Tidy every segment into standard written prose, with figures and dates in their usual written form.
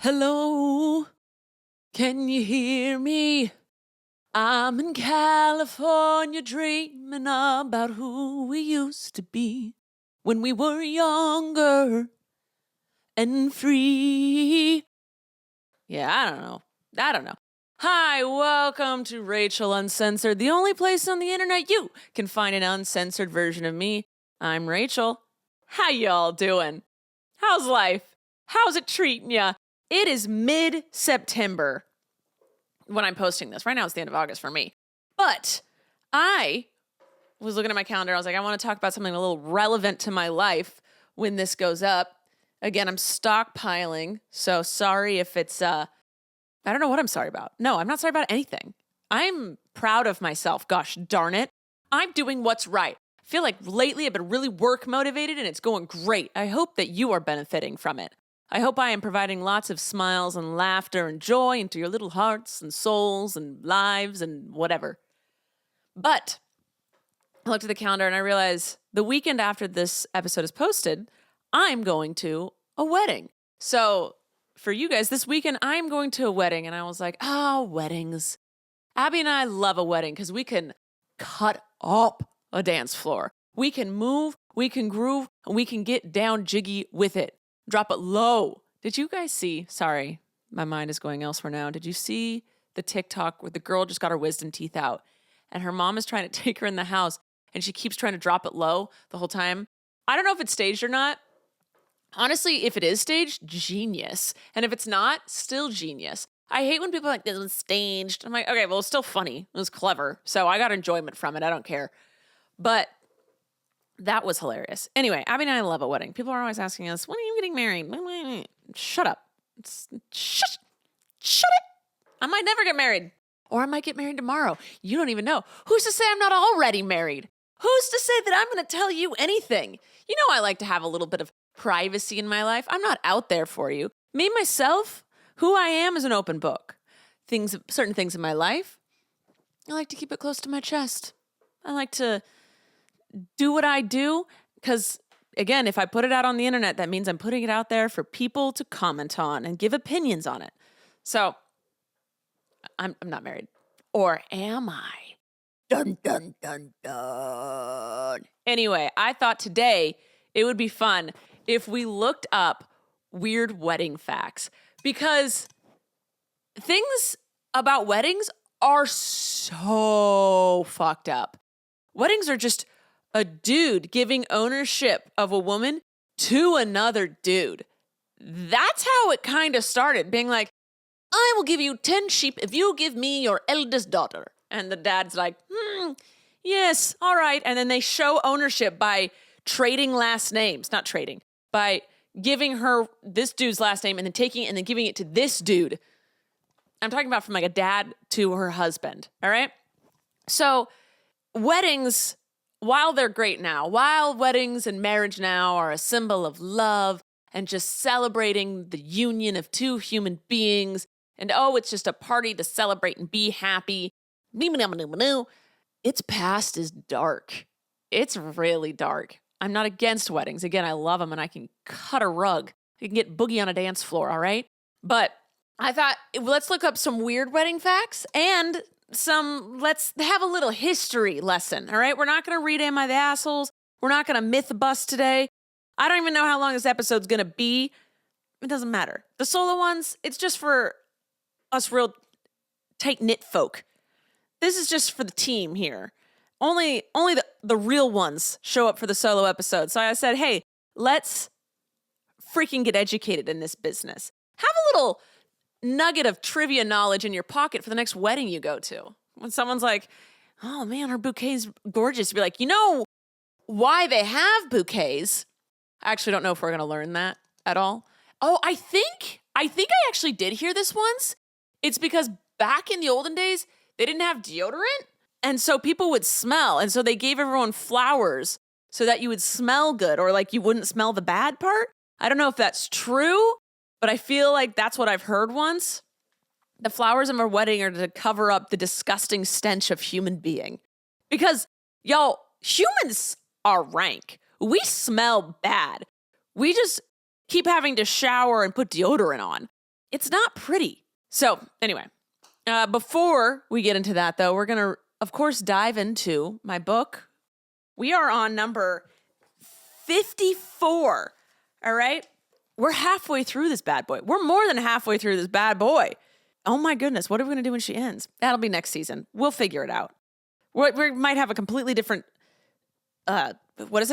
Hello, can you hear me? I'm in California dreaming about who we used to be when we were younger and free. Yeah, I don't know. Hi, welcome to Rachel Uncensored, the only place on the internet you can find an uncensored version of me. I'm Rachel. How y'all doing? How's life? How's it treating ya? It is mid-September when I'm posting this. Right now it's the end of August for me. But I was looking at my calendar. I was like, I want to talk about something a little relevant to my life when this goes up. Again, I'm stockpiling, so sorry if it's, I don't know what I'm sorry about. No, I'm not sorry about anything. I'm proud of myself. Gosh darn it. I'm doing what's right. I feel like lately I've been really work motivated and it's going great. I hope that you are benefiting from it. I hope I am providing lots of smiles and laughter and joy into your little hearts and souls and lives and whatever. But I looked at the calendar and I realized the weekend after this episode is posted, I'm going to a wedding. So for you guys, this weekend, I'm going to a wedding. And I was like, weddings. Abby and I love a wedding because we can cut up a dance floor. We can move, we can groove, and we can get down jiggy with it. Drop it low. Did you guys see? Sorry, my mind is going elsewhere now. Did you see the TikTok where the girl just got her wisdom teeth out and her mom is trying to take her in the house and she keeps trying to drop it low the whole time? I don't know if it's staged or not. Honestly, if it is staged, genius. And if it's not, still genius. I hate when people are like, this was staged. I'm like, okay, well, it's still funny. It was clever. So I got enjoyment from it. I don't care. But that was hilarious. Anyway, Abby and I love a wedding. People are always asking us, when are you getting married? Shut up. Shut it. I might never get married. Or I might get married tomorrow. You don't even know. Who's to say I'm not already married? Who's to say that I'm going to tell you anything? You know I like to have a little bit of privacy in my life. I'm not out there for you. Me, myself, who I am is an open book. Certain things in my life, I like to keep it close to my chest. I like to do what I do because, again, if I put it out on the internet, that means I'm putting it out there for people to comment on and give opinions on it. So I'm not married. Or am I? Dun, dun, dun, dun. Anyway, I thought today it would be fun if we looked up weird wedding facts because things about weddings are so fucked up. Weddings are just a dude giving ownership of a woman to another dude. That's how it kind of started, being like, I will give you 10 sheep if you give me your eldest daughter. And the dad's like, yes, all right. And then they show ownership by trading last names, not trading, by giving her this dude's last name and then taking it and then giving it to this dude. I'm talking about from like a dad to her husband, all right? So weddings, while they're great now, while weddings and marriage now are a symbol of love and just celebrating the union of two human beings, and it's just a party to celebrate and be happy, its past is dark. It's really dark. I'm not against weddings. Again, I love them and I can cut a rug. I can get boogie on a dance floor, all right? But I thought, let's look up some weird wedding facts and let's have a little history lesson, all right? We're not going to read Am I the Assholes. We're not going to myth bust today. I don't even know how long this episode's going to be. It doesn't matter. The solo ones, it's just for us real tight-knit folk. This is just for the team here. Only the real ones show up for the solo episode. So I said, hey, let's freaking get educated in this business. Have a little nugget of trivia knowledge in your pocket for the next wedding you go to. When someone's like, oh man, her bouquet's gorgeous. Be like, you know why they have bouquets? I actually don't know if we're going to learn that at all. Oh, I think I actually did hear this once. It's because back in the olden days, they didn't have deodorant. And so people would smell. And so they gave everyone flowers so that you would smell good or like you wouldn't smell the bad part. I don't know if that's true, but I feel like that's what I've heard once. The flowers in a wedding are to cover up the disgusting stench of human being. Because, y'all, humans are rank. We smell bad. We just keep having to shower and put deodorant on. It's not pretty. So anyway, before we get into that, though, we're going to, of course, dive into my book. We are on number 54. All right. We're halfway through this bad boy. We're more than halfway through this bad boy. Oh my goodness. What are we going to do when she ends? That'll be next season. We'll figure it out. We might have a completely different,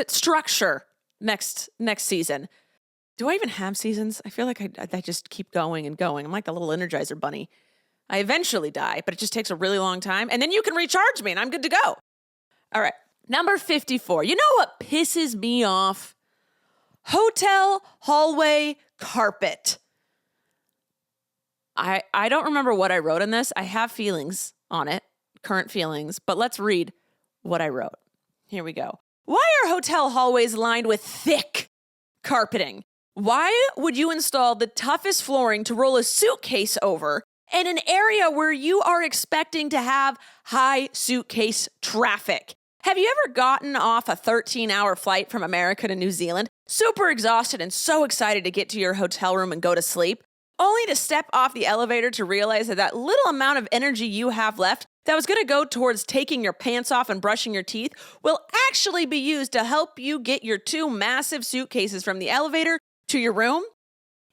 structure next season. Do I even have seasons? I feel like I just keep going and going. I'm like the little Energizer bunny. I eventually die, but it just takes a really long time. And then you can recharge me and I'm good to go. All right. Number 54. You know what pisses me off? Hotel hallway carpet. I don't remember what I wrote in this. I have feelings on it, current feelings, but let's read what I wrote. Here we go. Why are hotel hallways lined with thick carpeting? Why would you install the toughest flooring to roll a suitcase over in an area where you are expecting to have high suitcase traffic? Have you ever gotten off a 13-hour flight from America to New Zealand, super exhausted and so excited to get to your hotel room and go to sleep, only to step off the elevator to realize that little amount of energy you have left that was going to go towards taking your pants off and brushing your teeth will actually be used to help you get your 2 massive suitcases from the elevator to your room?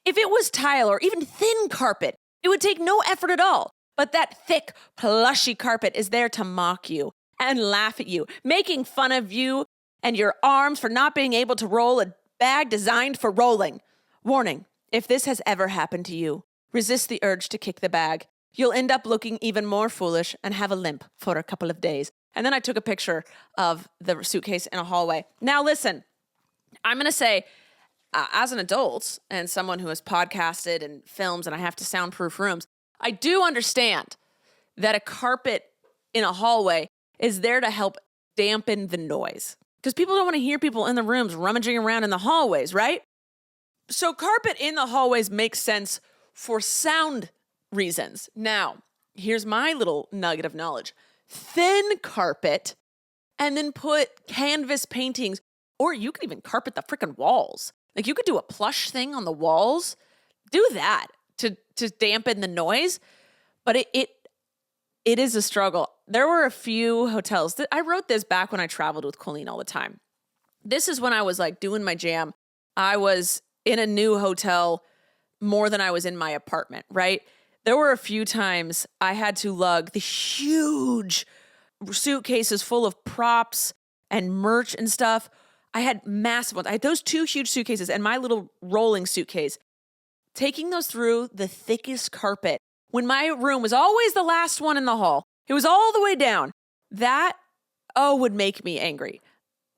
If it was tile or even thin carpet, it would take no effort at all. But that thick, plushy carpet is there to mock you and laugh at you, making fun of you and your arms for not being able to roll a bag designed for rolling. Warning, if this has ever happened to you, resist the urge to kick the bag. You'll end up looking even more foolish and have a limp for a couple of days. And then I took a picture of the suitcase in a hallway. Now listen, I'm going to say, as an adult and someone who has podcasted and films and I have to soundproof rooms, I do understand that a carpet in a hallway is there to help dampen the noise. Because people don't want to hear people in the rooms rummaging around in the hallways, right? So carpet in the hallways makes sense for sound reasons. Now, here's my little nugget of knowledge. Thin carpet and then put canvas paintings, or you could even carpet the freaking walls. Like you could do a plush thing on the walls. Do that to dampen the noise. But it is a struggle. There were a few hotels that I wrote this back when I traveled with Colleen all the time. This is when I was like doing my jam. I was in a new hotel more than I was in my apartment, right? There were a few times I had to lug the huge suitcases full of props and merch and stuff. I had massive ones. I had those 2 huge suitcases and my little rolling suitcase. Taking those through the thickest carpet when my room was always the last one in the hall. It was all the way down. That, would make me angry.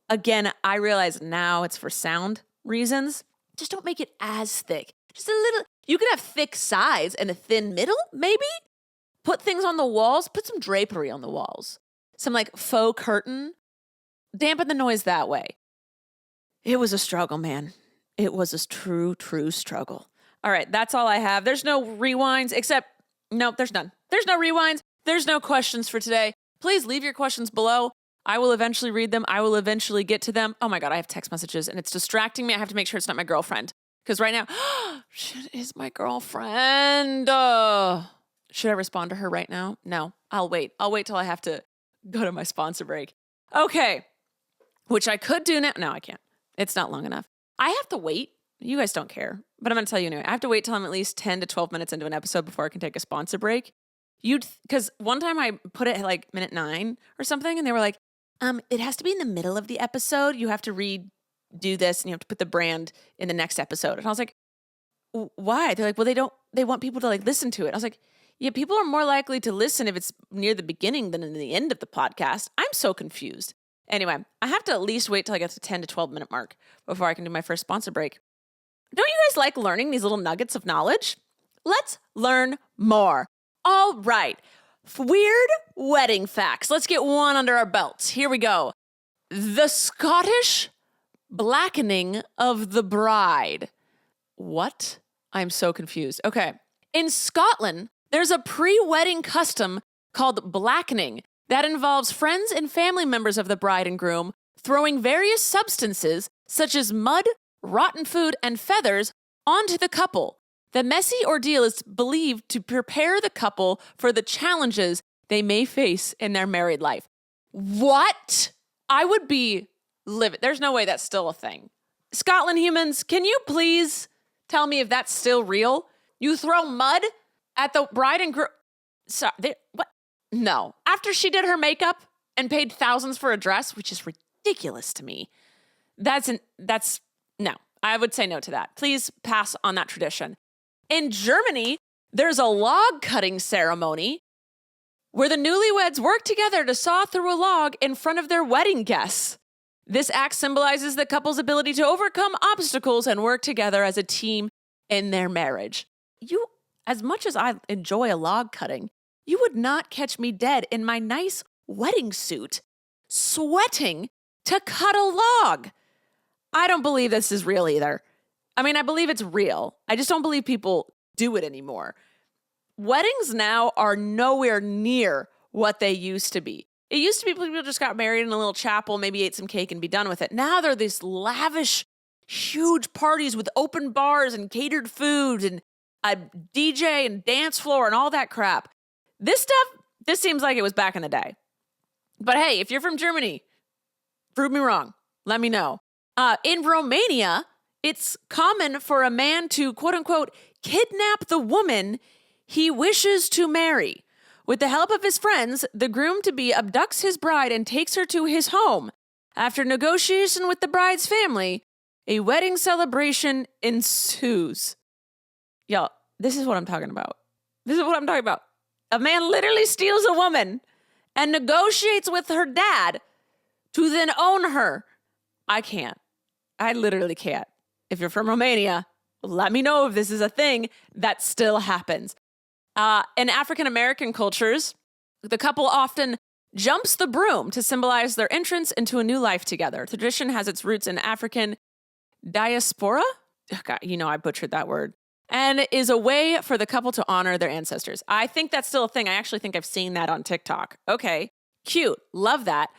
Again, I realize now it's for sound reasons. Just don't make it as thick. Just a little. You could have thick sides and a thin middle, maybe? Put things on the walls. Put some drapery on the walls. Some like faux curtain. Dampen the noise that way. It was a struggle, man. It was a true struggle. All right, that's all I have. There's no rewinds except, no, there's none. There's no rewinds. There's no questions for today. Please leave your questions below. I will eventually read them. I will eventually get to them. Oh my God, I have text messages and it's distracting me. I have to make sure it's not my girlfriend. Because right now, she is my girlfriend. Should I respond to her right now? No, I'll wait. I'll wait till I have to go to my sponsor break. Okay, which I could do now. No, I can't. It's not long enough. I have to wait. You guys don't care, but I'm going to tell you anyway. I have to wait till I'm at least 10 to 12 minutes into an episode before I can take a sponsor break. Because one time I put it at like minute 9 or something, and they were like, it has to be in the middle of the episode. You have to do this, and you have to put the brand in the next episode. And I was like, why? They're like, well, they want people to like listen to it. I was like, yeah, people are more likely to listen if it's near the beginning than in the end of the podcast. I'm so confused. Anyway, I have to at least wait till I get to the 10 to 12 minute mark before I can do my first sponsor break. Don't you guys like learning these little nuggets of knowledge? Let's learn more. All right. Weird wedding facts. Let's get one under our belts. Here we go. The Scottish blackening of the bride. What? I'm so confused. Okay. In Scotland, there's a pre-wedding custom called blackening that involves friends and family members of the bride and groom throwing various substances such as mud, rotten food, and feathers onto the couple. The messy ordeal is believed to prepare the couple for the challenges they may face in their married life. What? I would be livid. There's no way that's still a thing. Scotland humans, can you please tell me if that's still real? You throw mud at the bride and groom. Sorry, what? No. After she did her makeup and paid thousands for a dress, which is ridiculous to me. No. I would say no to that. Please pass on that tradition. In Germany, there's a log cutting ceremony where the newlyweds work together to saw through a log in front of their wedding guests. This act symbolizes the couple's ability to overcome obstacles and work together as a team in their marriage. As much as I enjoy a log cutting, you would not catch me dead in my nice wedding suit, sweating to cut a log. I don't believe this is real either. I mean, I believe it's real. I just don't believe people do it anymore. Weddings now are nowhere near what they used to be. It used to be people just got married in a little chapel, maybe ate some cake and be done with it. Now they're these lavish, huge parties with open bars and catered food and a DJ and dance floor and all that crap. This seems like it was back in the day. But hey, if you're from Germany, prove me wrong. Let me know. In Romania, it's common for a man to, quote unquote, kidnap the woman he wishes to marry. With the help of his friends, the groom-to-be abducts his bride and takes her to his home. After negotiation with the bride's family, a wedding celebration ensues. Y'all, this is what I'm talking about. A man literally steals a woman and negotiates with her dad to then own her. I can't. I literally can't. If you're from Romania, let me know if this is a thing that still happens. In African-American cultures, the couple often jumps the broom to symbolize their entrance into a new life together. Tradition has its roots in African diaspora. Oh God, I butchered that word. And is a way for the couple to honor their ancestors. I think that's still a thing. I actually think I've seen that on TikTok. Okay, cute. Love that.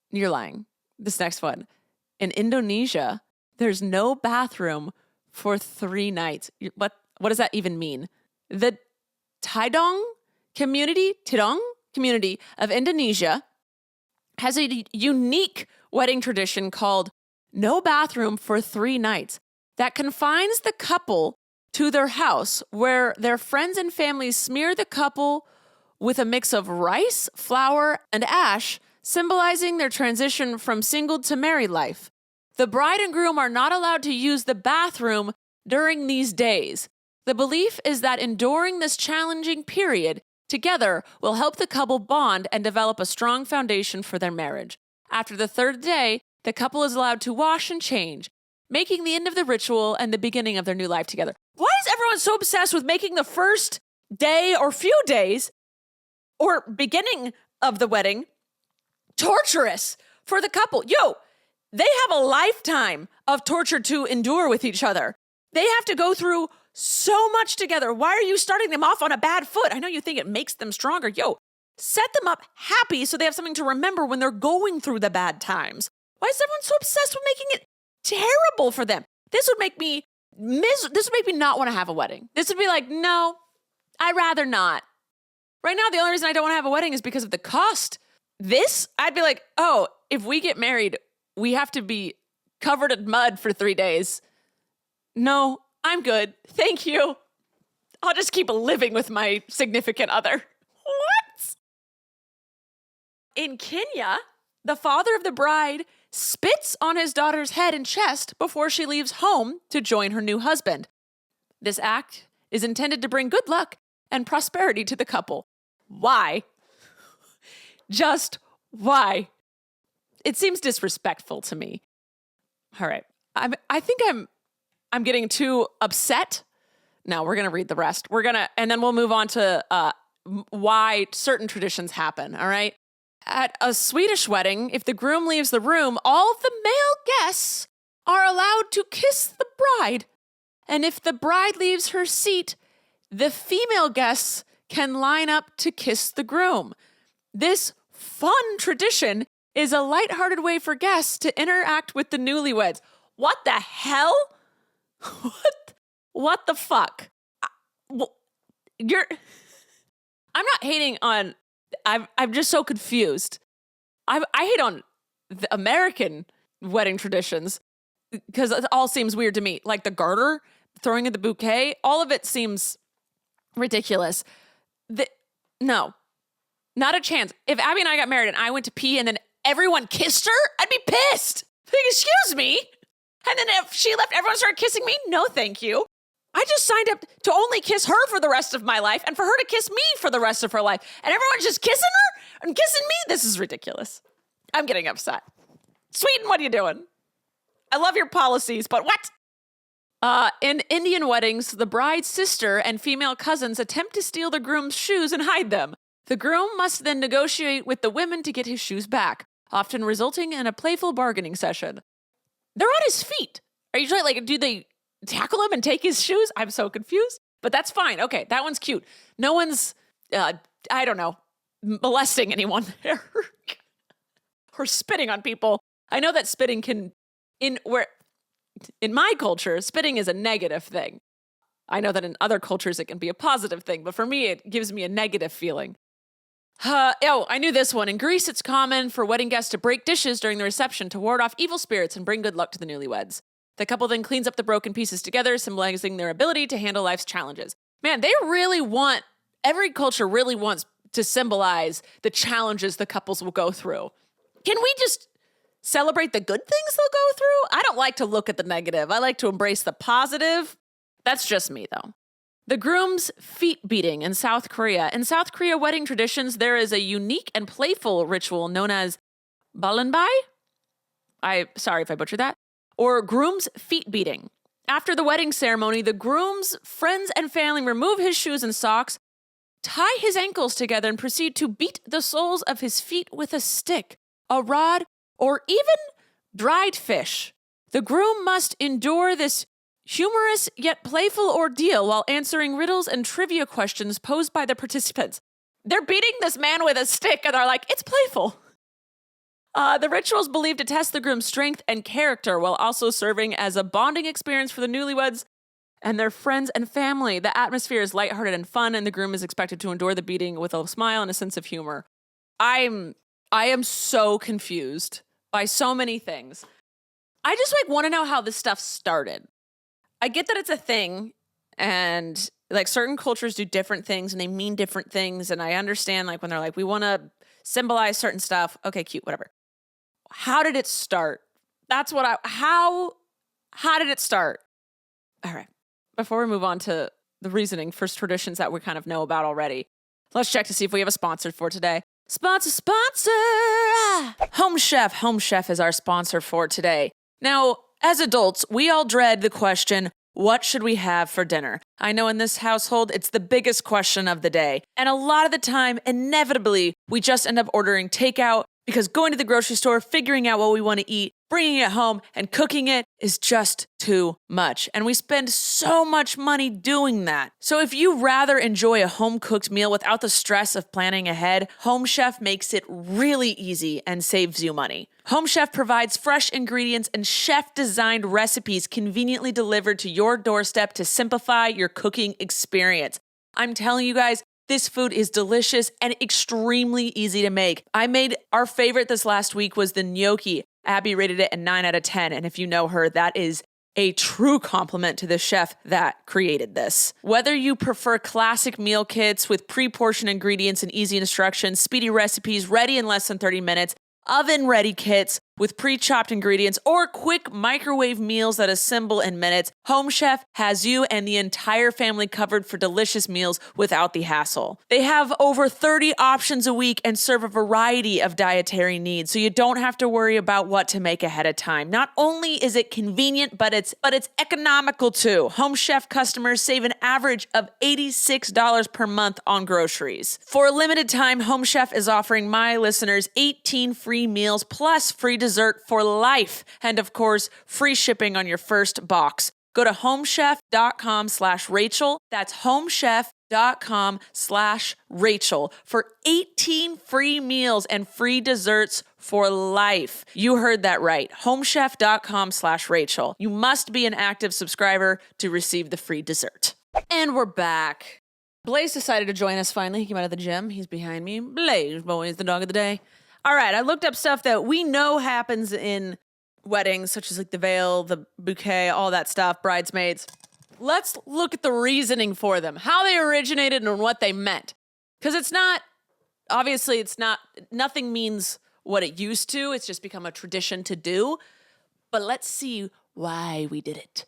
You're lying. This next one. In Indonesia, there's no bathroom for 3 nights. What does that even mean? The Tidong community of Indonesia has a unique wedding tradition called no bathroom for 3 nights that confines the couple to their house, where their friends and family smear the couple with a mix of rice, flour, and ash, symbolizing their transition from single to married life. The bride and groom are not allowed to use the bathroom during these days. The belief is that enduring this challenging period together will help the couple bond and develop a strong foundation for their marriage. After the 3rd day, the couple is allowed to wash and change, making the end of the ritual and the beginning of their new life together. Why is everyone so obsessed with making the first day or few days or beginning of the wedding torturous for the couple? They have a lifetime of torture to endure with each other. They have to go through so much together. Why are you starting them off on a bad foot? I know you think it makes them stronger. Set them up happy so they have something to remember when they're going through the bad times. Why is everyone so obsessed with making it terrible for them? This would make me not want to have a wedding. This would be like, no, I'd rather not. Right now, the only reason I don't want to have a wedding is because of the cost. I'd be like, oh, if we get married, we have to be covered in mud for 3 days. No, I'm good. Thank you. I'll just keep living with my significant other. What? In Kenya, the father of the bride spits on his daughter's head and chest before she leaves home to join her new husband. This act is intended to bring good luck and prosperity to the couple. Why? Just why? It seems disrespectful to me. All right. I think I'm getting too upset. No, we're going to read the rest. And then we'll move on to why certain traditions happen. All right. At a Swedish wedding, if the groom leaves the room, all the male guests are allowed to kiss the bride. And if the bride leaves her seat, the female guests can line up to kiss the groom. This fun tradition is a lighthearted way for guests to interact with the newlyweds. What the hell? What the fuck? Well, I'm not hating on, I'm just so confused. I hate on the American wedding traditions because it all seems weird to me. Like the garter, throwing in the bouquet, all of it seems ridiculous. No, not a chance. If Abby and I got married and I went to pee and then everyone kissed her, I'd be pissed. Like, excuse me. And then if she left, everyone started kissing me. No, thank you. I just signed up to only kiss her for the rest of my life and for her to kiss me for the rest of her life. And everyone's just kissing her and kissing me? This is ridiculous. I'm getting upset. Sweden, what are you doing? I love your policies, but what? In Indian weddings, the bride's sister and female cousins attempt to steal the groom's shoes and hide them. The groom must then negotiate with the women to get his shoes back, often resulting in a playful bargaining session. They're on his feet. Are you trying, like, do they tackle him and take his shoes? I'm so confused, but that's fine. Okay, that one's cute. No one's, I don't know, molesting anyone there or spitting on people. I know that spitting can, in my culture, spitting is a negative thing. I know that in other cultures it can be a positive thing, but for me, it gives me a negative feeling. I knew this one. In Greece, it's common for wedding guests to break dishes during the reception to ward off evil spirits and bring good luck to the newlyweds. The couple then cleans up the broken pieces together, symbolizing their ability to handle life's challenges. Man, every culture really wants to symbolize the challenges the couples will go through. Can we just celebrate the good things they'll go through? I don't like to look at the negative. I like to embrace the positive. That's just me, though. The groom's feet beating in South Korea. In South Korea wedding traditions, there is a unique and playful ritual known as Ballinger. Sorry if I butchered that. Or groom's feet beating. After the wedding ceremony, the groom's friends and family remove his shoes and socks, tie his ankles together, and proceed to beat the soles of his feet with a stick, a rod, or even dried fish. The groom must endure this humorous yet playful ordeal while answering riddles and trivia questions posed by the participants. They're beating this man with a stick and they're like, it's playful. The ritual is believed to test the groom's strength and character while also serving as a bonding experience for the newlyweds and their friends and family. The atmosphere is lighthearted and fun, and the groom is expected to endure the beating with a smile and a sense of humor. I am so confused by so many things. I just want to know how this stuff started. I get that it's a thing, and like certain cultures do different things and they mean different things. And I understand like when they're like, we want to symbolize certain stuff. Okay, cute, whatever. How did it start? That's what how did it start? All right. Before we move on to the reasoning for traditions that we kind of know about already, let's check to see if we have a sponsor for today. Sponsor! Home Chef. Home Chef is our sponsor for today. Now, as adults, we all dread the question, what should we have for dinner? I know in this household, it's the biggest question of the day. And a lot of the time, inevitably, we just end up ordering takeout because going to the grocery store, figuring out what we want to eat, bringing it home, and cooking it is just too much. And we spend so much money doing that. So if you rather enjoy a home-cooked meal without the stress of planning ahead, Home Chef makes it really easy and saves you money. Home Chef provides fresh ingredients and chef-designed recipes conveniently delivered to your doorstep to simplify your cooking experience. I'm telling you guys, this food is delicious and extremely easy to make. I made our favorite this last week was the gnocchi. Abby rated it a 9 out of 10. And if you know her, that is a true compliment to the chef that created this. Whether you prefer classic meal kits with pre-portioned ingredients and easy instructions, speedy recipes ready in less than 30 minutes, oven-ready kits with pre-chopped ingredients, or quick microwave meals that assemble in minutes, Home Chef has you and the entire family covered for delicious meals without the hassle. They have over 30 options a week and serve a variety of dietary needs, so you don't have to worry about what to make ahead of time. Not only is it convenient, but it's economical too. Home Chef customers save an average of $86 per month on groceries. For a limited time, Home Chef is offering my listeners 18 free meals plus free dessert for life. And of course, free shipping on your first box. Go to homechef.com/Rachel. That's homechef.com/Rachel for 18 free meals and free desserts for life. You heard that right. Homechef.com/Rachel. You must be an active subscriber to receive the free dessert. And we're back. Blaze decided to join us finally. He came out of the gym. He's behind me. Blaze, boys, the dog of the day. All right, I looked up stuff that we know happens in weddings, such as like the veil, the bouquet, all that stuff, bridesmaids. Let's look at the reasoning for them, how they originated and what they meant. Because nothing means what it used to. It's just become a tradition to do. But let's see why we did it.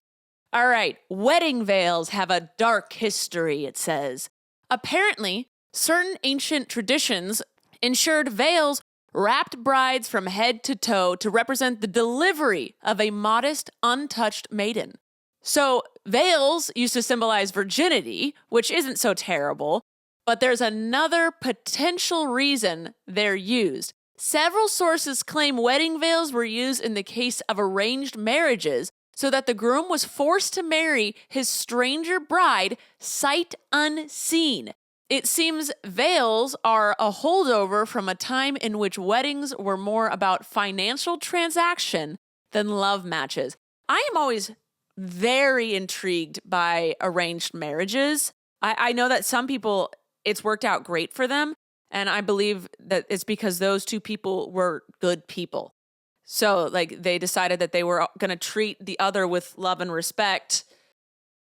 All right, wedding veils have a dark history, it says. Apparently, certain ancient traditions ensured veils wrapped brides from head to toe to represent the delivery of a modest, untouched maiden. So veils used to symbolize virginity, which isn't so terrible, but there's another potential reason they're used. Several sources claim wedding veils were used in the case of arranged marriages so that the groom was forced to marry his stranger bride sight unseen. It seems veils are a holdover from a time in which weddings were more about financial transaction than love matches. I am always very intrigued by arranged marriages. I know that some people, it's worked out great for them, and I believe that it's because those two people were good people. So, like, they decided that they were going to treat the other with love and respect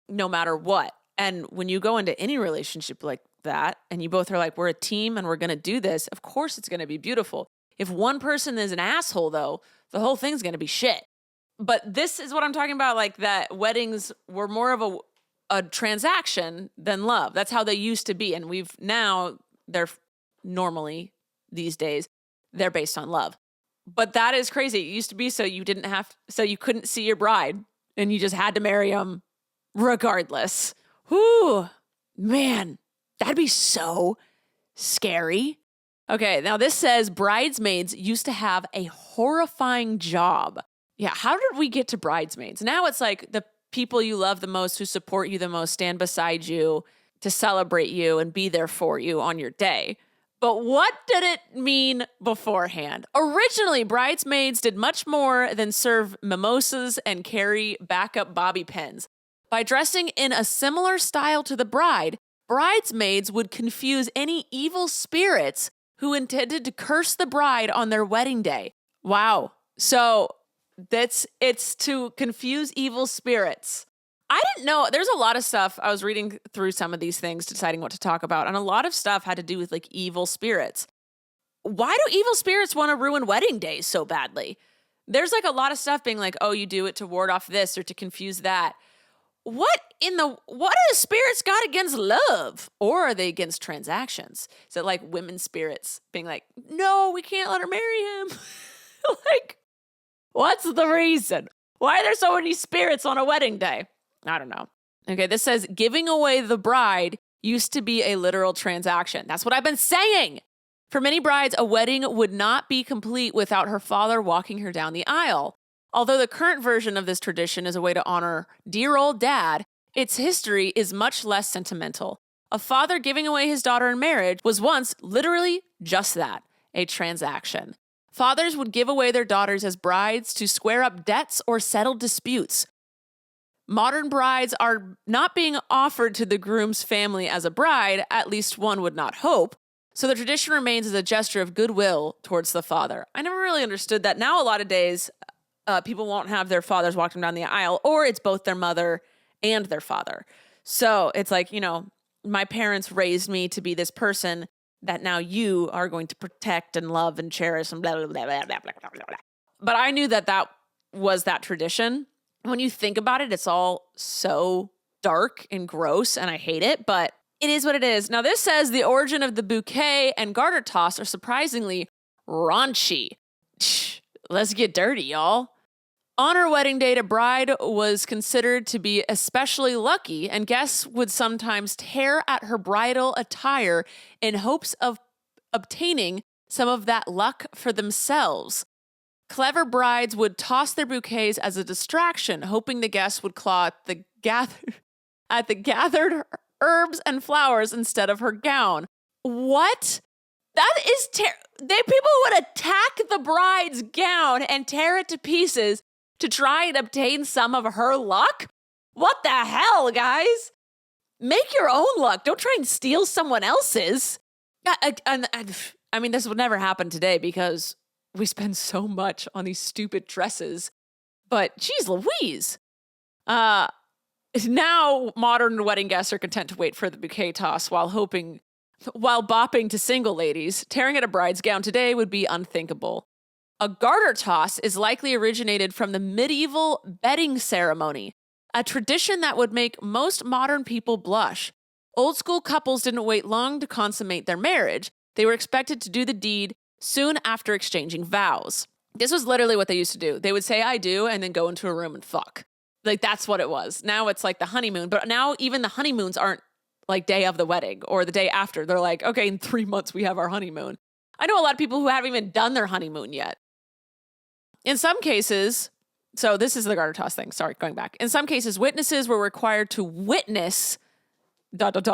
no matter what. And when you go into any relationship like that, and you both are like, we're a team and we're going to do this, of course it's going to be beautiful. If one person is an asshole, though, the whole thing's going to be shit. But this is what I'm talking about, like that weddings were more of a transaction than love. That's how they used to be. And they're normally, these days, they're based on love. But that is crazy. It used to be so you couldn't see your bride and you just had to marry them regardless. Whew, man, that'd be so scary. Okay, now this says bridesmaids used to have a horrifying job. Yeah, how did we get to bridesmaids? Now it's like the people you love the most, who support you the most, stand beside you to celebrate you and be there for you on your day. But what did it mean beforehand? Originally, bridesmaids did much more than serve mimosas and carry backup bobby pins. By dressing in a similar style to the bride, bridesmaids would confuse any evil spirits who intended to curse the bride on their wedding day. Wow. So it's to confuse evil spirits. I didn't know. There's a lot of stuff. I was reading through some of these things, deciding what to talk about, and a lot of stuff had to do with like evil spirits. Why do evil spirits want to ruin wedding days so badly? There's like a lot of stuff being like, oh, you do it to ward off this or to confuse that. What do spirits got against love? Or are they against transactions? Is it like women spirits being like, no, we can't let her marry him? Like, what's the reason? Why are there so many spirits on a wedding day? I don't know. Okay, this says giving away the bride used to be a literal transaction. That's what I've been saying. For many brides, a wedding would not be complete without her father walking her down the aisle. Although the current version of this tradition is a way to honor dear old dad, its history is much less sentimental. A father giving away his daughter in marriage was once literally just that, a transaction. Fathers would give away their daughters as brides to square up debts or settle disputes. Modern brides are not being offered to the groom's family as a bride, at least one would not hope, so the tradition remains as a gesture of goodwill towards the father. I never really understood that. Now a lot of days, people won't have their fathers walk them down the aisle, or it's both their mother and their father. So it's like, my parents raised me to be this person that now you are going to protect and love and cherish and blah, blah, blah, blah, blah, blah, blah, blah. But I knew that was that tradition. When you think about it, it's all so dark and gross, and I hate it, but it is what it is. Now, this says the origin of the bouquet and garter toss are surprisingly raunchy. Let's get dirty, y'all. On her wedding date, a bride was considered to be especially lucky, and guests would sometimes tear at her bridal attire in hopes of obtaining some of that luck for themselves. Clever brides would toss their bouquets as a distraction, hoping the guests would claw at the gathered herbs and flowers instead of her gown. What? That is people would attack the bride's gown and tear it to pieces to try and obtain some of her luck? What the hell, guys? Make your own luck. Don't try and steal someone else's. I mean, this would never happen today because we spend so much on these stupid dresses. But geez Louise. Now modern wedding guests are content to wait for the bouquet toss while bopping to single ladies. Tearing at a bride's gown today would be unthinkable. A garter toss is likely originated from the medieval bedding ceremony, a tradition that would make most modern people blush. Old school couples didn't wait long to consummate their marriage. They were expected to do the deed soon after exchanging vows. This was literally what they used to do. They would say, I do, and then go into a room and fuck. Like, that's what it was. Now it's like the honeymoon, but now even the honeymoons aren't like day of the wedding or the day after. They're like, okay, in 3 months we have our honeymoon. I know a lot of people who haven't even done their honeymoon yet. In some cases, so this is the garter toss thing. Sorry, going back. In some cases, witnesses were required to witness ...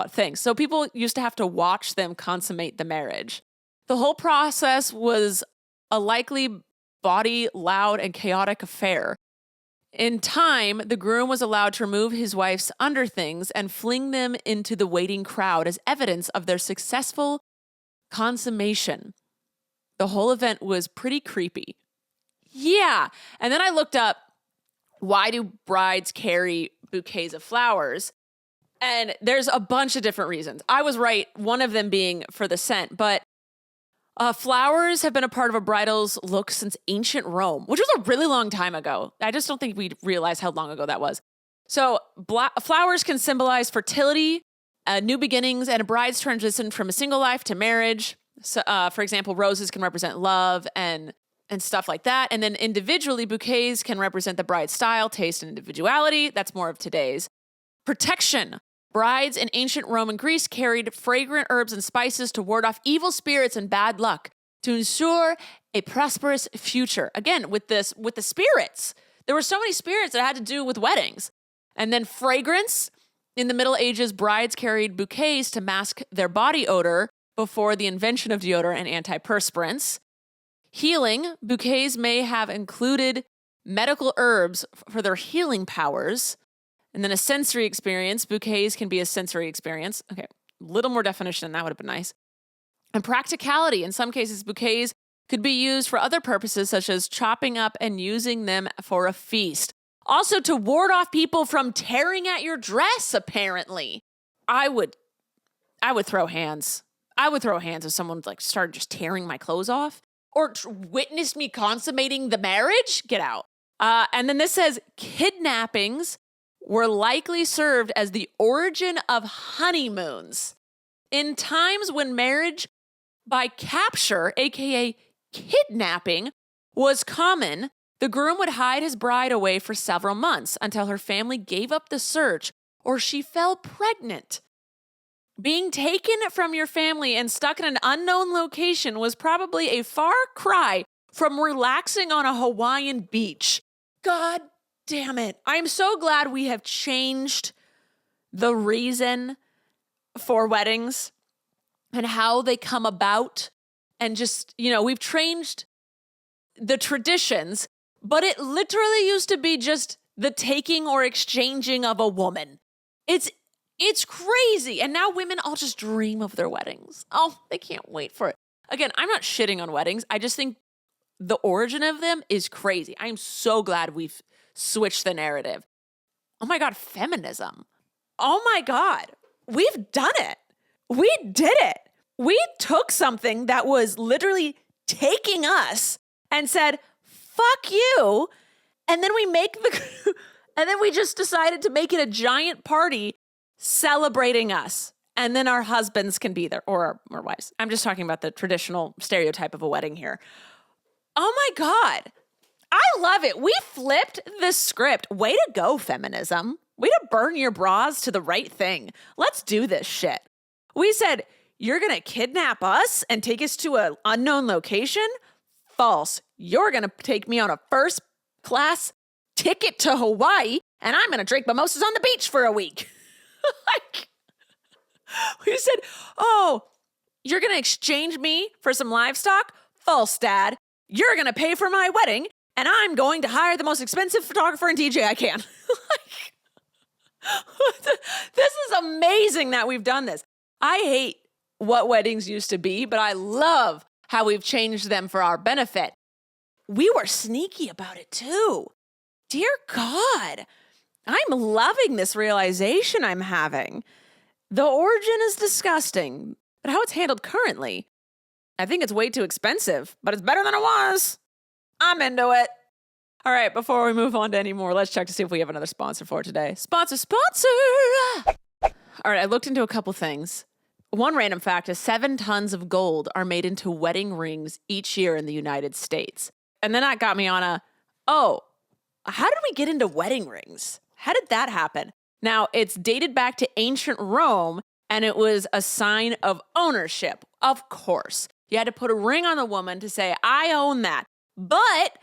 things. So people used to have to watch them consummate the marriage. The whole process was a likely bawdy, loud, and chaotic affair. In time, the groom was allowed to remove his wife's underthings and fling them into the waiting crowd as evidence of their successful consummation. The whole event was pretty creepy. Yeah. And then I looked up, why do brides carry bouquets of flowers? And there's a bunch of different reasons. I was right, one of them being for the scent, but flowers have been a part of a bridal's look since ancient Rome, which was a really long time ago. I just don't think we realize how long ago that was. So flowers can symbolize fertility, new beginnings, and a bride's transition from a single life to marriage. So, for example, roses can represent love and stuff like that. And then individually, bouquets can represent the bride's style, taste, and individuality. That's more of today's. Protection. Brides in ancient Rome and Greece carried fragrant herbs and spices to ward off evil spirits and bad luck to ensure a prosperous future. Again, with the spirits. There were so many spirits that had to do with weddings. And then fragrance. In the Middle Ages, brides carried bouquets to mask their body odor before the invention of deodorant and antiperspirants. Healing. Bouquets may have included medical herbs for their healing powers. And then a sensory experience. Bouquets can be a sensory experience. Okay, a little more definition than that would have been nice. And practicality. In some cases, bouquets could be used for other purposes, such as chopping up and using them for a feast. Also to ward off people from tearing at your dress, apparently. I would throw hands. I would throw hands if someone started just tearing my clothes off. Or witnessed me consummating the marriage? Get out. And then this says, kidnappings were likely served as the origin of honeymoons. In times when marriage by capture, aka kidnapping, was common, the groom would hide his bride away for several months until her family gave up the search or she fell pregnant. Being taken from your family and stuck in an unknown location was probably a far cry from relaxing on a Hawaiian beach. God damn it. I'm so glad we have changed the reason for weddings and how they come about. And just, we've changed the traditions, but it literally used to be just the taking or exchanging of a woman. It's crazy. And now women all just dream of their weddings. Oh, they can't wait for it. Again, I'm not shitting on weddings. I just think the origin of them is crazy. I'm so glad we've switched the narrative. Oh my God, feminism. Oh my God, we've done it. We did it. We took something that was literally taking us and said, fuck you. And then and then we just decided to make it a giant party celebrating us. And then our husbands can be there, or our wives. I'm just talking about the traditional stereotype of a wedding here. Oh my God. I love it. We flipped the script. Way to go, feminism. Way to burn your bras to the right thing. Let's do this shit. We said, you're going to kidnap us and take us to an unknown location? False. You're going to take me on a first class ticket to Hawaii, and I'm going to drink mimosas on the beach for a week. Like, we said, oh, you're going to exchange me for some livestock? False, Dad. You're going to pay for my wedding, and I'm going to hire the most expensive photographer and DJ I can. Like, this is amazing that we've done this. I hate what weddings used to be, but I love how we've changed them for our benefit. We were sneaky about it too. Dear God, I'm loving this realization I'm having. The origin is disgusting, but how it's handled currently, I think it's way too expensive, but it's better than it was. I'm into it. All right, before we move on to any more, let's check to see if we have another sponsor for today. Sponsor! All right, I looked into a couple things. One random fact is 7 tons of gold are made into wedding rings each year in the United States. And then that got me on how did we get into wedding rings? How did that happen? Now, it's dated back to ancient Rome, and it was a sign of ownership, of course. You had to put a ring on the woman to say, I own that. But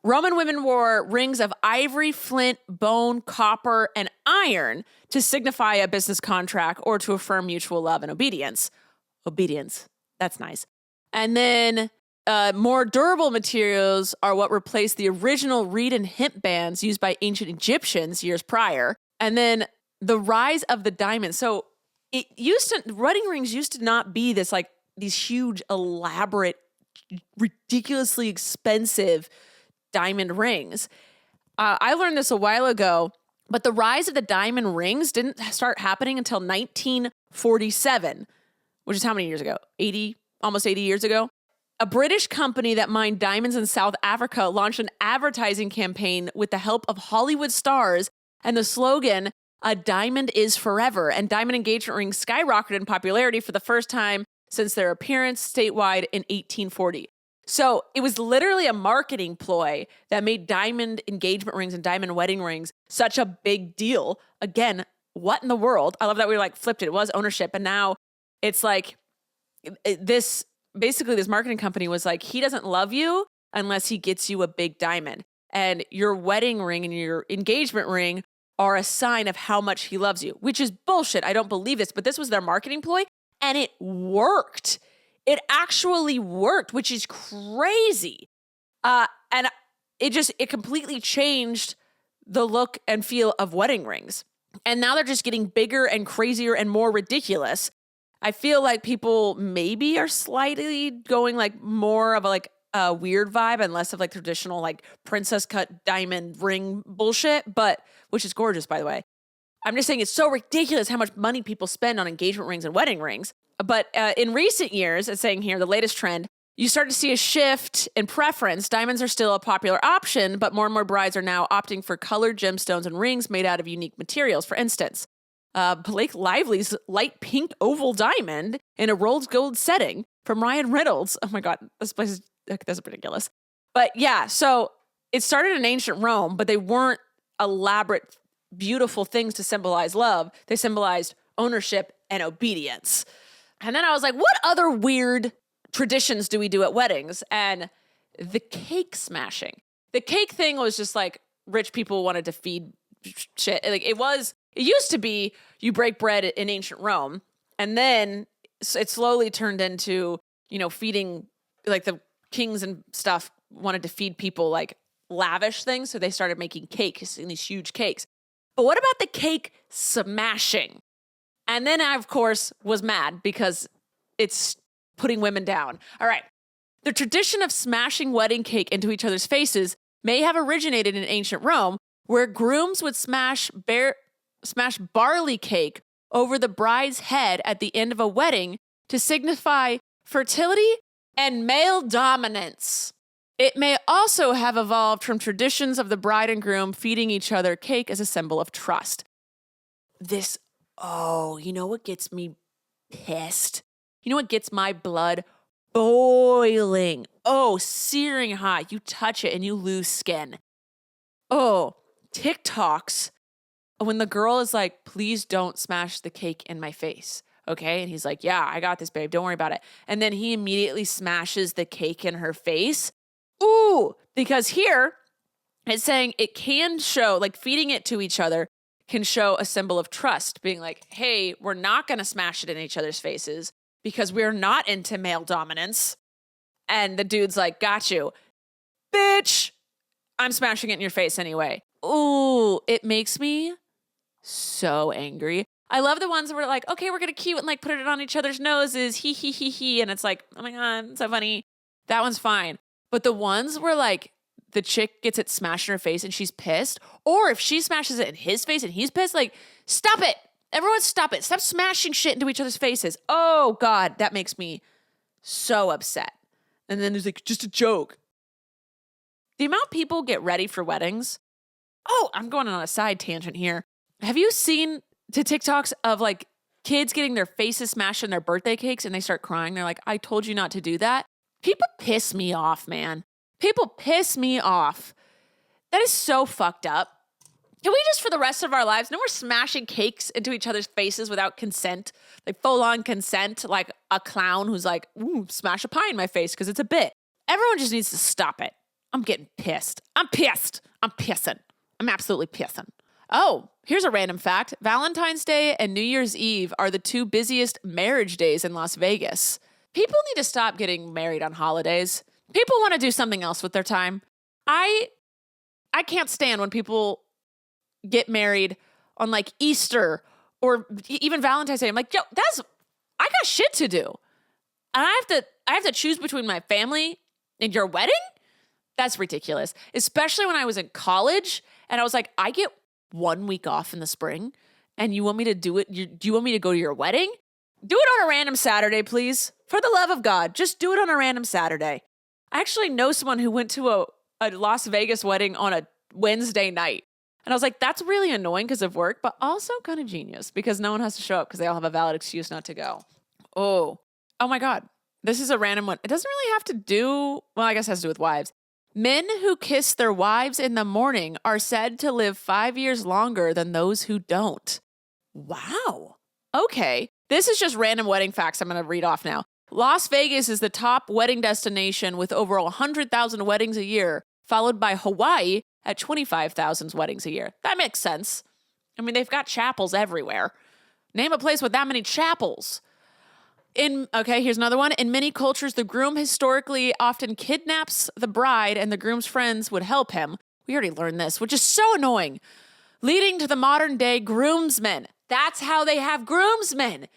Roman women wore rings of ivory, flint, bone, copper, and iron to signify a business contract or to affirm mutual love and obedience. Obedience. That's nice. And then more durable materials are what replaced the original reed and hemp bands used by ancient Egyptians years prior. And then the rise of the diamond. So wedding rings used to not be this like these huge, elaborate, ridiculously expensive diamond rings. I learned this a while ago, but the rise of the diamond rings didn't start happening until 1947, which is how many years ago? Almost 80 years ago. A British company that mined diamonds in South Africa launched an advertising campaign with the help of Hollywood stars and the slogan, "A diamond is forever." And diamond engagement rings skyrocketed in popularity for the first time since their appearance statewide in 1840. So it was literally a marketing ploy that made diamond engagement rings and diamond wedding rings such a big deal. Again, what in the world? I love that we like flipped it. It was ownership. And now it's like this marketing company was like, he doesn't love you unless he gets you a big diamond. And your wedding ring and your engagement ring are a sign of how much he loves you, which is bullshit. I don't believe this, but this was their marketing ploy and it worked. It actually worked, which is crazy. And it completely changed the look and feel of wedding rings. And now they're just getting bigger and crazier and more ridiculous. I feel like people maybe are slightly going like more of a weird vibe and less of like traditional like princess cut diamond ring bullshit, but which is gorgeous, by the way. I'm just saying it's so ridiculous how much money people spend on engagement rings and wedding rings. But in recent years, it's saying here, the latest trend, you start to see a shift in preference. Diamonds are still a popular option, but more and more brides are now opting for colored gemstones and rings made out of unique materials. For instance, Blake Lively's light pink oval diamond in a rose gold setting from Ryan Reynolds. Oh my God, that's ridiculous. But yeah, so it started in ancient Rome, but they weren't elaborate, beautiful things to symbolize love. They symbolized ownership and obedience. And then I was like, what other weird traditions do we do at weddings? And the cake smashing. The cake thing was just like rich people wanted to feed shit. Like it used to be you break bread in ancient Rome, and then it slowly turned into, feeding, like the kings and stuff wanted to feed people like lavish things. So they started making cakes in these huge cakes. But what about the cake smashing? And then I, of course, was mad because it's putting women down. All right. The tradition of smashing wedding cake into each other's faces may have originated in ancient Rome, where grooms would smash barley cake over the bride's head at the end of a wedding to signify fertility and male dominance. It may also have evolved from traditions of the bride and groom feeding each other cake as a symbol of trust. You know what gets me pissed? You know what gets my blood boiling? Oh, searing hot. You touch it and you lose skin. Oh, TikToks. When the girl is like, please don't smash the cake in my face. Okay. And he's like, yeah, I got this, babe. Don't worry about it. And then he immediately smashes the cake in her face. Ooh, because here it's saying it can show, like feeding it to each other can show a symbol of trust, being like, hey, we're not going to smash it in each other's faces because we're not into male dominance. And the dude's like, got you. Bitch, I'm smashing it in your face anyway. Ooh, it makes me so angry. I love the ones where we're like, okay, we're going to cute and like put it on each other's noses. He, he, he, he. And it's like, oh my God, it's so funny. That one's fine. But the ones where like the chick gets it smashed in her face and she's pissed, or if she smashes it in his face and he's pissed, like, stop it. Everyone stop it. Stop smashing shit into each other's faces. Oh God, that makes me so upset. And then there's like, just a joke. The amount people get ready for weddings. Oh, I'm going on a side tangent here. Have you seen the TikToks of like kids getting their faces smashed in their birthday cakes and they start crying? They're like, I told you not to do that. People piss me off, man. People piss me off. That is so fucked up. Can we just, for the rest of our lives, no more smashing cakes into each other's faces without consent, like full-on consent, like a clown who's like, ooh, smash a pie in my face because it's a bit. Everyone just needs to stop it. I'm getting pissed. I'm pissed. I'm pissing. I'm absolutely pissing. Oh, here's a random fact. Valentine's Day and New Year's Eve are the two busiest marriage days in Las Vegas. People need to stop getting married on holidays. People want to do something else with their time. I can't stand when people get married on like Easter or even Valentine's Day. I'm like, yo, I got shit to do. And I have to choose between my family and your wedding? That's ridiculous. Especially when I was in college and I was like, I get 1 week off in the spring and you want me to do it? Do you want me to go to your wedding? Do it on a random Saturday, please. For the love of God, just do it on a random Saturday. I actually know someone who went to a Las Vegas wedding on a Wednesday night. And I was like, that's really annoying because of work, but also kind of genius because no one has to show up because they all have a valid excuse not to go. Oh my God. This is a random one. It doesn't really have to do, well, I guess it has to do with wives. Men who kiss their wives in the morning are said to live 5 years longer than those who don't. Wow. Okay. This is just random wedding facts I'm going to read off now. Las Vegas is the top wedding destination with over 100,000 weddings a year, followed by Hawaii at 25,000 weddings a year. That makes sense. I mean, they've got chapels everywhere. Name a place with that many chapels. Here's another one. In many cultures, the groom historically often kidnaps the bride and the groom's friends would help him. We already learned this, which is so annoying. Leading to the modern day groomsmen. That's how they have groomsmen.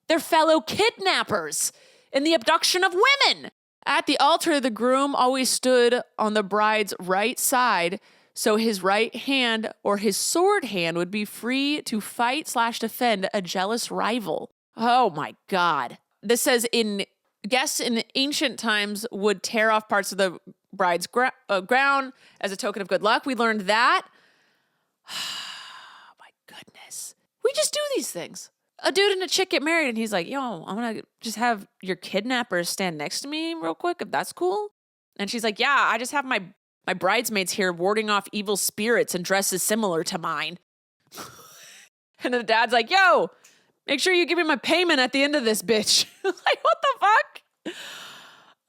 They're fellow kidnappers in the abduction of women. At the altar, the groom always stood on the bride's right side, so his right hand or his sword hand would be free to fight/defend a jealous rival. Oh my God. This says guests in ancient times would tear off parts of the bride's gown as a token of good luck. We learned that. Oh my goodness. We just do these things. A dude and a chick get married and he's like, yo, I'm going to just have your kidnappers stand next to me real quick if that's cool. And she's like, yeah, I just have my bridesmaids here warding off evil spirits and dresses similar to mine. And the dad's like, yo, make sure you give me my payment at the end of this, bitch. Like, what the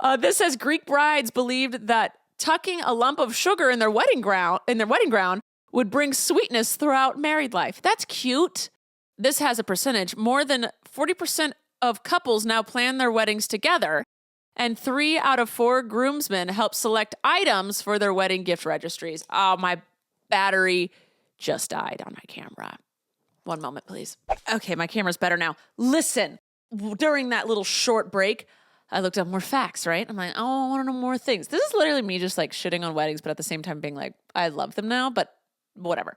fuck? This says Greek brides believed that tucking a lump of sugar in their wedding ground would bring sweetness throughout married life. That's cute. This has a percentage. More than 40% of couples now plan their weddings together, and 3 out of 4 groomsmen help select items for their wedding gift registries. Oh, my battery just died on my camera. One moment, please. Okay, my camera's better now. Listen, during that little short break, I looked up more facts, right? I'm like, oh, I want to know more things. This is literally me just like shitting on weddings, but at the same time being like, I love them now, but whatever.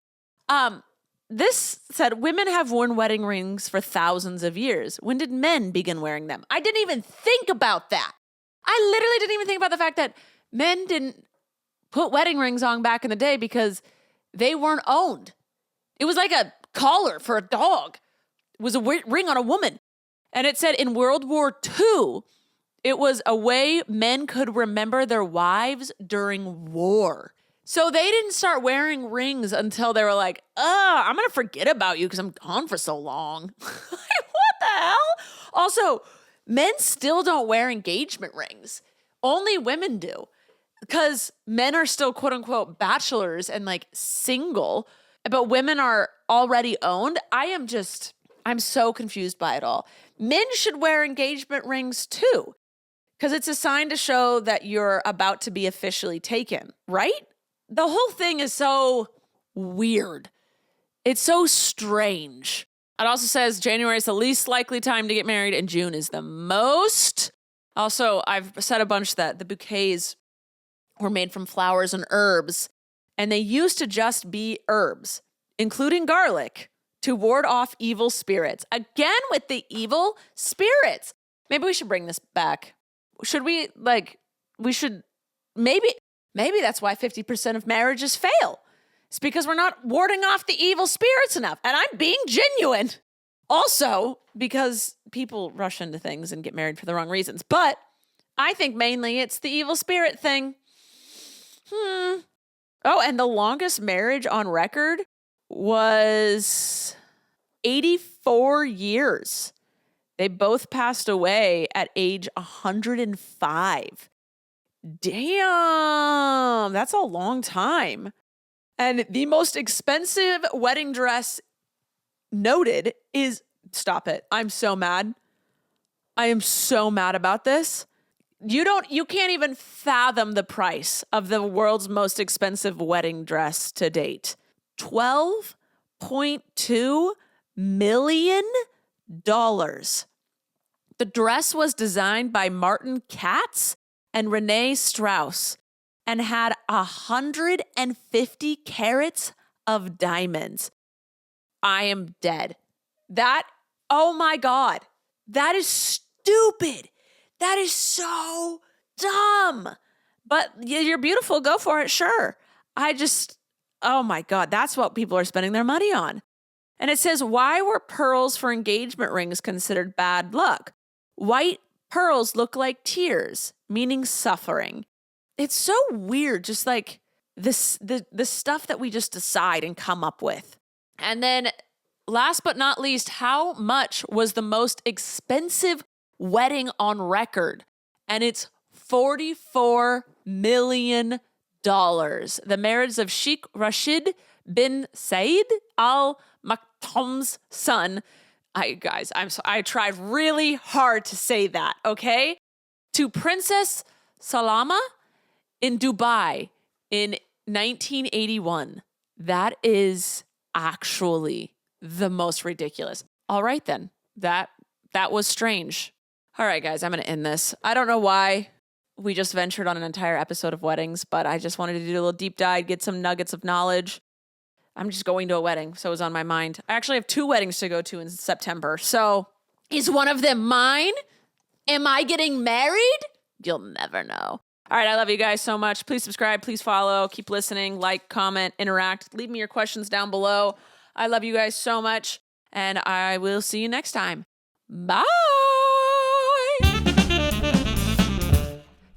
This said women have worn wedding rings for thousands of years. When did men begin wearing them? I didn't even think about that. I literally didn't even think about the fact that men didn't put wedding rings on back in the day because they weren't owned. It was like a collar for a dog. It was a ring on a woman. And it said in World War II, it was a way men could remember their wives during war. So they didn't start wearing rings until they were like, I'm going to forget about you because I'm gone for so long. Like, what the hell? Also, men still don't wear engagement rings. Only women do. Because men are still quote unquote bachelors and like single, but women are already owned. I'm so confused by it all. Men should wear engagement rings too, because it's a sign to show that you're about to be officially taken, right? The whole thing is so weird. It's so strange. It also says January is the least likely time to get married and June is the most. Also, I've said a bunch that the bouquets were made from flowers and herbs, and they used to just be herbs, including garlic, to ward off evil spirits. Again with the evil spirits. Maybe we should bring this back. Should we, maybe that's why 50% of marriages fail. It's because we're not warding off the evil spirits enough. And I'm being genuine. Also, because people rush into things and get married for the wrong reasons. But I think mainly it's the evil spirit thing. Oh, and the longest marriage on record was 84 years. They both passed away at age 105. Damn, that's a long time. And the most expensive wedding dress noted is, stop it. I'm so mad. I am so mad about this. You can't even fathom the price of the world's most expensive wedding dress to date. $12.2 million. The dress was designed by Martin Katz and Renee Strauss and had 150 carats of diamonds. I am dead. Oh my God, that is stupid. That is so dumb. But you're beautiful. Go for it. Sure. Oh my God, that's what people are spending their money on. And it says, why were pearls for engagement rings considered bad luck? White pearls look like tears, meaning suffering. It's so weird, just like this, the stuff that we just decide and come up with. And then last but not least, how much was the most expensive wedding on record? And it's $44 million. The marriage of Sheikh Rashid bin Saeed Al Maktoum's son. I tried really hard to say that, okay? To Princess Salama in Dubai in 1981. That is actually the most ridiculous. All right, then. That was strange. All right, guys, I'm going to end this. I don't know why we just ventured on an entire episode of weddings, but I just wanted to do a little deep dive, get some nuggets of knowledge. I'm just going to a wedding, so it was on my mind. I actually have 2 weddings to go to in September. So is one of them mine? Am I getting married? You'll never know. All right, I love you guys so much. Please subscribe, please follow, keep listening, like, comment, interact. Leave me your questions down below. I love you guys so much, and I will see you next time. Bye!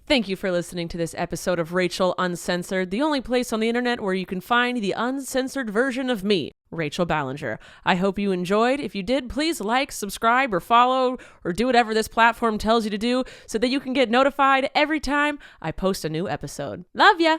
Thank you for listening to this episode of Rachel Uncensored, the only place on the internet where you can find the uncensored version of me, Rachel Ballinger. I hope you enjoyed. If you did, please like, subscribe, or follow, or do whatever this platform tells you to do so that you can get notified every time I post a new episode. Love ya!